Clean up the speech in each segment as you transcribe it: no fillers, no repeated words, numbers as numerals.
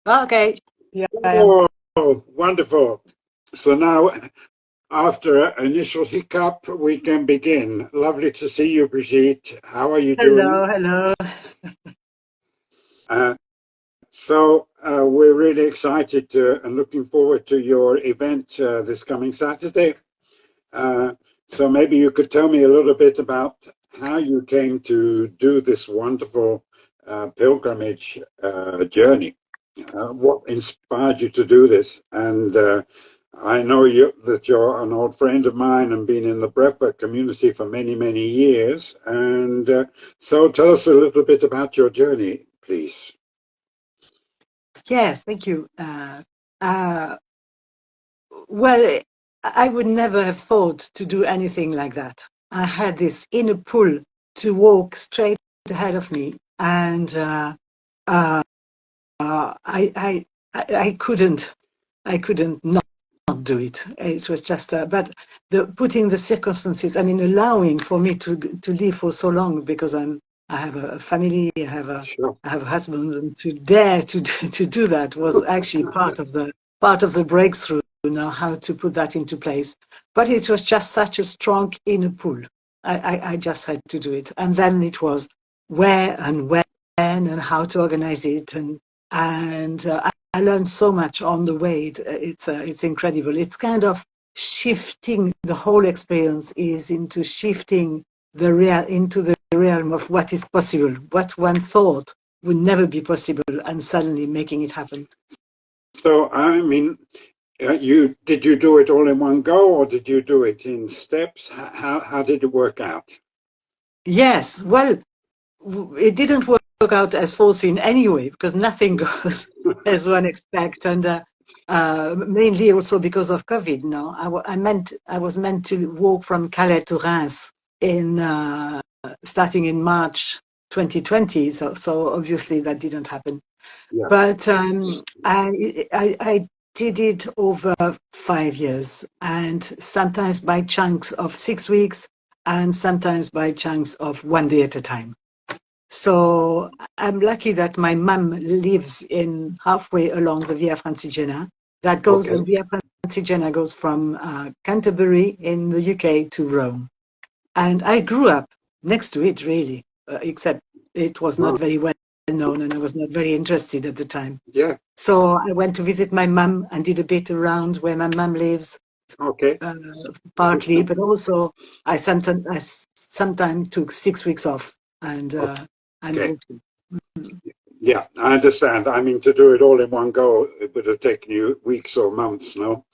Okay. Yeah, I am. Oh, wonderful. So now, after an initial hiccup, we can begin. Lovely to see you, Brigitte. How are you doing? Hello, hello. Uh, we're really excited and looking forward to your event this coming Saturday. Uh, so maybe you could tell me a little bit about how you came to do this wonderful pilgrimage journey. What inspired you to do this? And I know that you're an old friend of mine and been in the breathwork community for many, many years. And so tell us a little bit about your journey, please. Yes, thank you. Uh, well, I would never have thought to do anything like that. I had this inner pull to walk straight ahead of me, and uh, I couldn't not do it. It was just, but the putting the circumstances, I mean, allowing for me to live for so long because I have a family, Sure. I have a husband, and to dare to do that was actually part of the breakthrough. Now how to put that into place, but it was just such a strong inner pull. I just had to do it, and then it was where and when and how to organize it, and I learned so much on the way. It's incredible. It's kind of shifting the whole experience is into shifting the real into the realm of what is possible, what one thought would never be possible, and suddenly making it happen. So, I mean, did you do it all in one go, or did you do it in steps? How did it work out? Yes, well, it didn't work out as foreseen anyway, because nothing goes as one expects, and mainly also because of COVID. No, I was meant to walk from Calais to Reims in starting in March 2020. So obviously that didn't happen. Yeah. But I did it over 5 years, and sometimes by chunks of 6 weeks, and sometimes by chunks of one day at a time. So I'm lucky that my mum lives in halfway along the Via Francigena. The Okay. Via Francigena goes from Canterbury in the UK to Rome. And I grew up next to it, really, except it was not Wow. very well known and I was not very interested at the time. Yeah. So I went to visit my mum and did a bit around where my mum lives, Okay. uh, partly, but also I sometimes took 6 weeks off and Okay. walked. Yeah, I understand. I mean, to do it all in one go, it would have taken you weeks or months, no?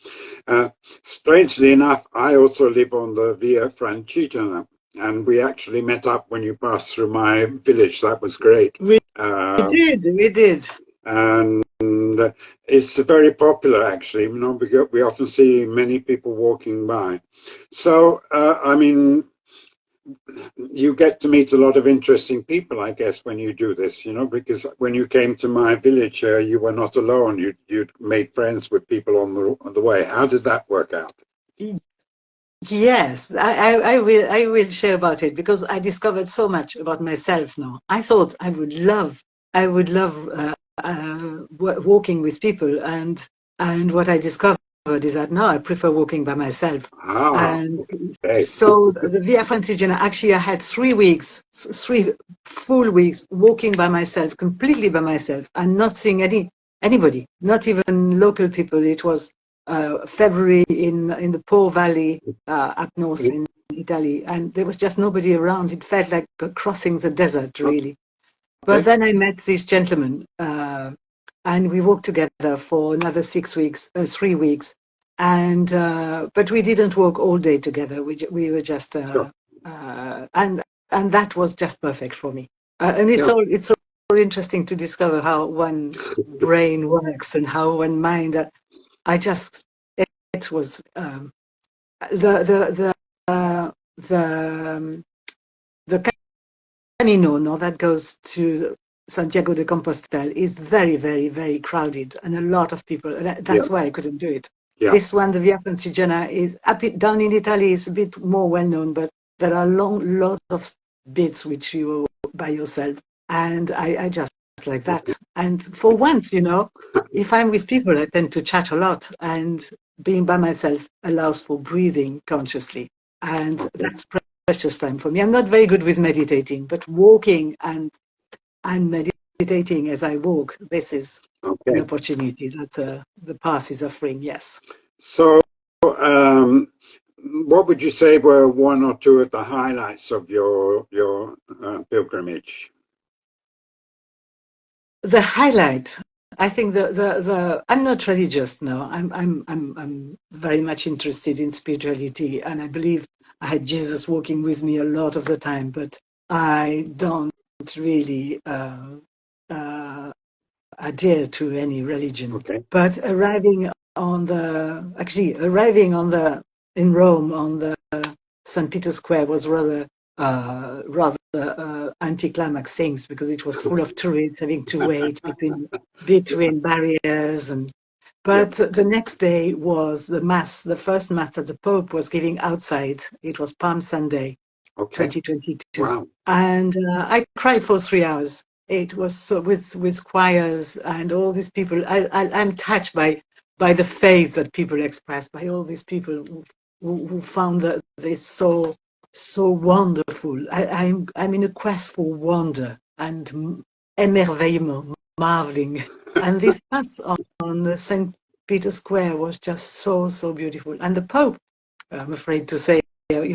Strangely enough, I also live on the Via Francigena, and we actually met up when you passed through my village. That was great. We Uh, we did. and it's very popular, actually. Because we often see many people walking by. So, I mean, you get to meet a lot of interesting people, I guess, when you do this, because when you came to my village, you were not alone. You made friends with people on the way. How did that work out? Yes, I will share about it because I discovered so much about myself now. I thought I would love walking with people, and what I discovered is that now I prefer walking by myself. Ah, And okay. so the Via Francigena, actually, I had 3 weeks, 3 full weeks walking by myself, completely by myself, and not seeing anybody, not even local people. It was February in the Po Valley up north in Italy, and there was just nobody around. It felt like crossing the desert, really. But Okay. then I met this gentleman, and we walked together for another 6 weeks, 3 weeks, and but we didn't walk all day together. We were just Sure. and that was just perfect for me. And Yeah. it's so interesting to discover how one brain works and how one mind. I just it was the the the Camino, no, that goes to Santiago de Compostela is very, very, very crowded and a lot of people. Yeah. That's why I couldn't do it. Yeah. This one, the Via Francigena, is down in Italy is a bit more well known, but there are lot of bits which you by yourself, and I just like that. And for once, if I'm with people, I tend to chat a lot, and being by myself allows for breathing consciously. And that's precious time for me. I'm not very good with meditating, but walking and meditating as I walk, this is an opportunity that the path is offering, yes. So, what would you say were one or two of the highlights of your pilgrimage? The highlight, I think the I'm not religious now. I'm very much interested in spirituality, and I believe I had Jesus walking with me a lot of the time, but I don't really adhere to any religion. But arriving in Rome on the St. Peter's Square was rather anticlimax things, because it was full of tourists having to wait between barriers. But the next day was the mass, the first mass that the Pope was giving outside. It was Palm Sunday, 2022. Wow. And I cried for 3 hours. It was so, with choirs and all these people. I'm touched by the faith that people express, by all these people who found that this so wonderful. I'm in a quest for wonder and émerveillement, marveling. And this mass on the St. Peter's Square was just so beautiful. And the Pope, I'm afraid to say, he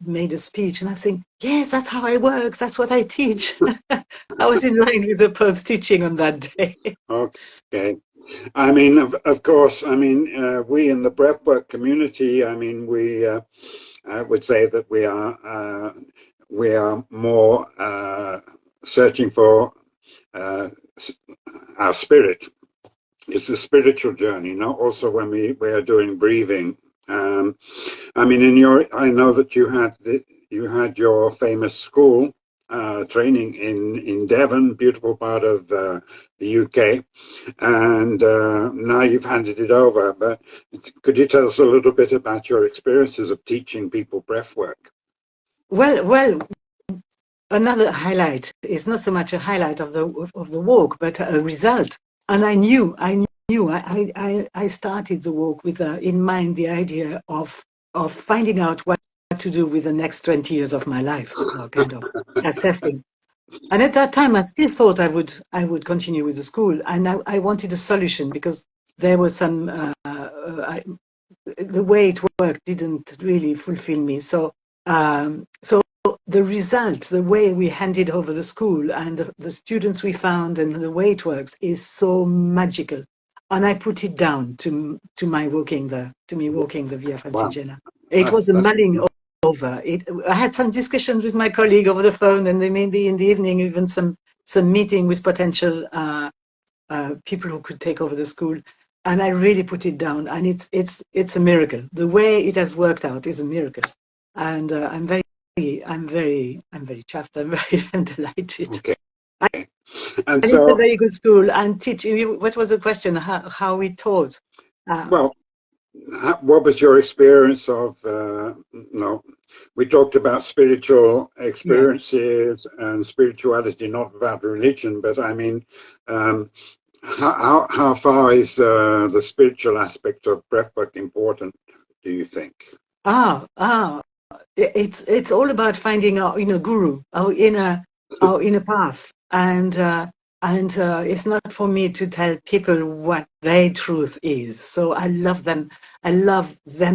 made a speech, and I was saying, yes, that's how I work. That's what I teach. I was in line with the Pope's teaching on that day. Okay. I mean, of course, I mean, we in the breathwork community, I mean, we would say that we are more searching for our spirit. It's a spiritual journey, not also when we are doing breathing. I mean, I know that you had your famous school training in Devon, beautiful part of the UK, and now you've handed it over. But could you tell us a little bit about your experiences of teaching people breathwork? Well, another highlight is not so much a highlight of the walk, but a result. And I knew I started the walk with in mind the idea of finding out what to do with the next 20 years of my life, kind of assessing. And at that time, I still thought I would continue with the school, and I wanted a solution, because there was some the way it worked didn't really fulfill me. So the results, the way we handed over the school, and the students we found, and the way it works is so magical. And I put it down to me walking the Via Francigena. It was a mulling over. I had some discussions with my colleague over the phone, and then maybe in the evening even some meeting with potential people who could take over the school. And I really put it down, and it's a miracle. The way it has worked out is a miracle, and I'm very chuffed. I'm delighted. Okay. And so, it's a very good school. And teaching. What was the question? How we taught? Well, what was your experience of? We talked about spiritual experiences and spirituality, not about religion. But I mean, how far is the spiritual aspect of breathwork important, do you think? It's all about finding our inner guru, our inner path, and it's not for me to tell people what their truth is. So I love them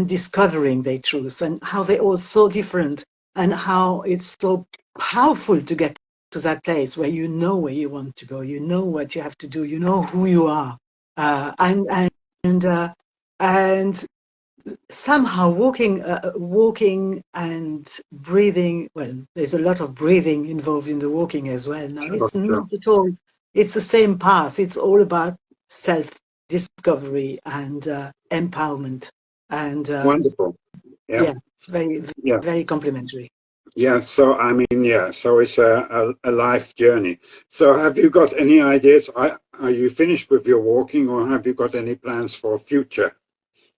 discovering their truth, and how they're all so different, and how it's so powerful to get to that place where you know where you want to go, you know what you have to do, you know who you are, and somehow walking and breathing. Well, there's a lot of breathing involved in the walking as well. Now, it's not at all. It's the same path. It's all about self-discovery and empowerment. And wonderful. Very complimentary. Yeah. So I mean, so it's a life journey. So have you got any ideas? Are you finished with your walking, or have you got any plans for future?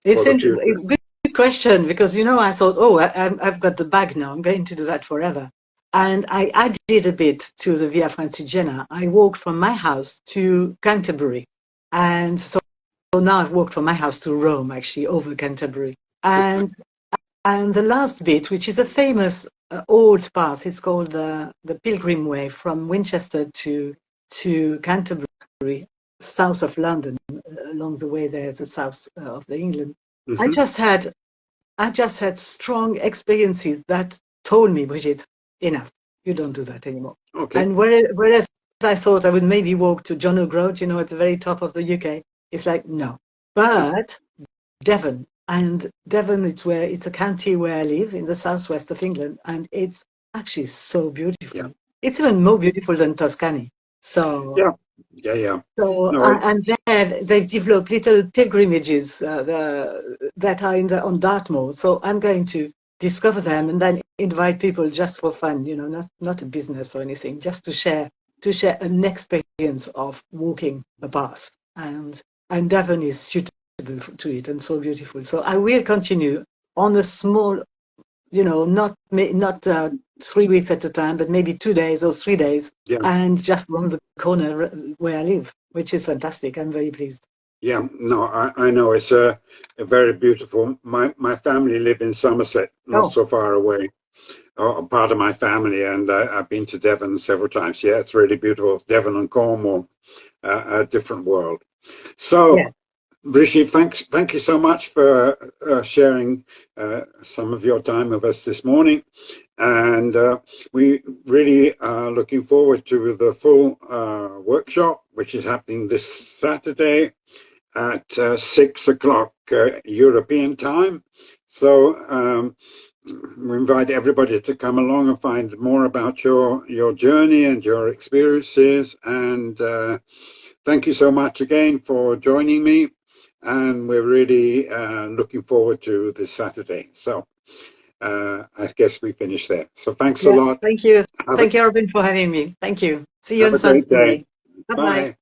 It's a good question, because I thought, I've got the bag now. I'm going to do that forever. And I added a bit to the Via Francigena. I walked from my house to Canterbury. And so now I've walked from my house to Rome, actually, over Canterbury. And the last bit, which is a famous old path, it's called the Pilgrim Way from Winchester to Canterbury, south of London. Along the way there, the south of the England. Mm-hmm. I just had strong experiences that told me, Brigitte, enough. You don't do that anymore. Okay. And whereas I thought I would maybe walk to John O'Groat, at the very top of the UK, it's like, no. But Devon, and Devon, it's a county where I live in the southwest of England, and it's actually so beautiful. Yeah. It's even more beautiful than Tuscany. So yeah. So and there they've developed little pilgrimages that are on Dartmoor. So I'm going to discover them and then invite people just for fun, not a business or anything, just to share an experience of walking a path. And Devon is suitable to it and so beautiful. So I will continue on a small, not 3 weeks at a time, but maybe 2 days or 3 days, and just around the corner where I live, which is fantastic. I'm very pleased. Yeah, no, I know it's a very beautiful. My family live in Somerset, not so far away. Part of my family, and I've been to Devon several times. Yeah, it's really beautiful. Devon and Cornwall, a different world. So, Brigitte, thank you so much for sharing some of your time with us this morning. And we really are looking forward to the full workshop, which is happening this Saturday at 6 o'clock European time. So we invite everybody to come along and find more about your journey and your experiences. And thank you so much again for joining me. And we're really looking forward to this Saturday. So I guess we finish there. So thanks a lot. Thank you. Thank you, Robin, for having me. Thank you. See you on Sunday. Bye.